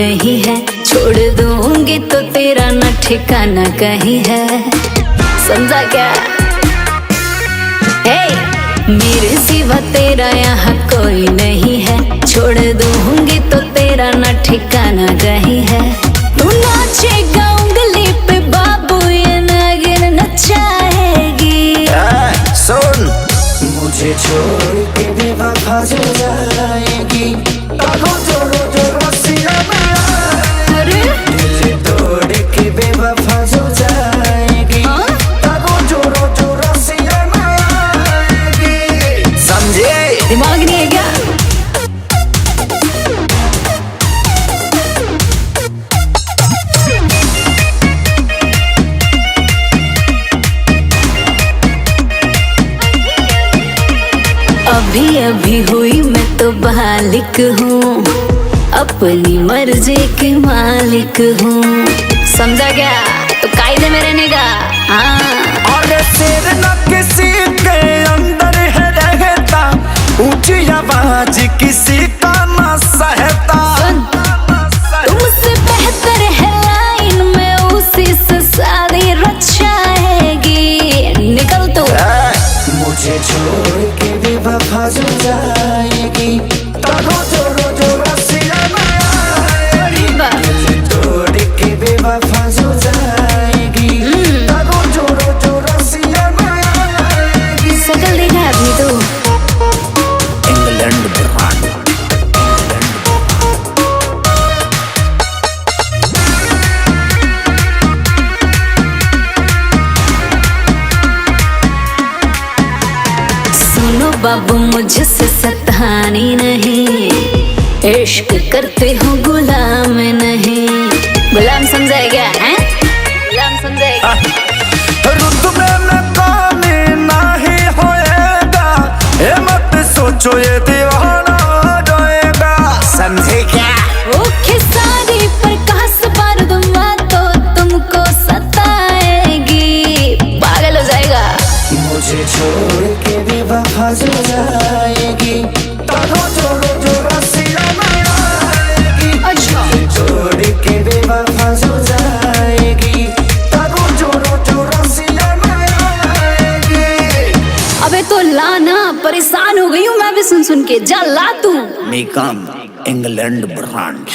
नहीं है, छोड़ दूंगी तो तेरा न ठिकाना कहीं है, समझा क्या? मेरे सिवा तेरा यहाँ कोई नहीं है, छोड़ दूंगी तो तेरा न ठिकाना कहीं है। तू नाचेगा उंगली पे बाबू ये नागिन नचाएगी। सुन, मुझे छोड़ के बेवफा जो जाएगी, अरे दिल तोड़ के बेवफा जो जाएगी, समझे? दिमाग नहीं है क्या? अभी अभी हुई मैं तो बालिक हूँ, अपनी मर्जी की मालिक हूँ, समझा क्या? तो कायदे में रहने का। हाँ और सिर न किसी के अंदर है रहता, ऊंची आवाज किसी का न सहता। तुमसे बेहतर है लाइन में उसी से शादी रचाएगी। निकल तू। मुझे छोड़ के बेवफा जो जाएगी, दिल तोड़ के बेवफा जो जाएगी, शकल देखा है अपनी तू? England brand. सुनो बाबू मुझसे सतानी नहीं, इश्क करते हो गुलाम नहीं। गुलाम समझाए क्या है? गुलाम समझाएगा? रुतबे में कमी नहीं होएगा, ये मत सोचो ये दीवाना हो जाएगा, समझे क्या? ओ खिसारी पर कास बारूदुमा तो तुमको सताएगी, पागल हो जाएगा। मुझे छोड़ के बेवफा जो जाएगी, अच्छा छोड़ के बेवफा जो जाएगी, अबे तो लाना, परेशान हो गई हूँ मैं भी सुन सुन के। जा ला तू। मेकम इंग्लैंड ब्रांड।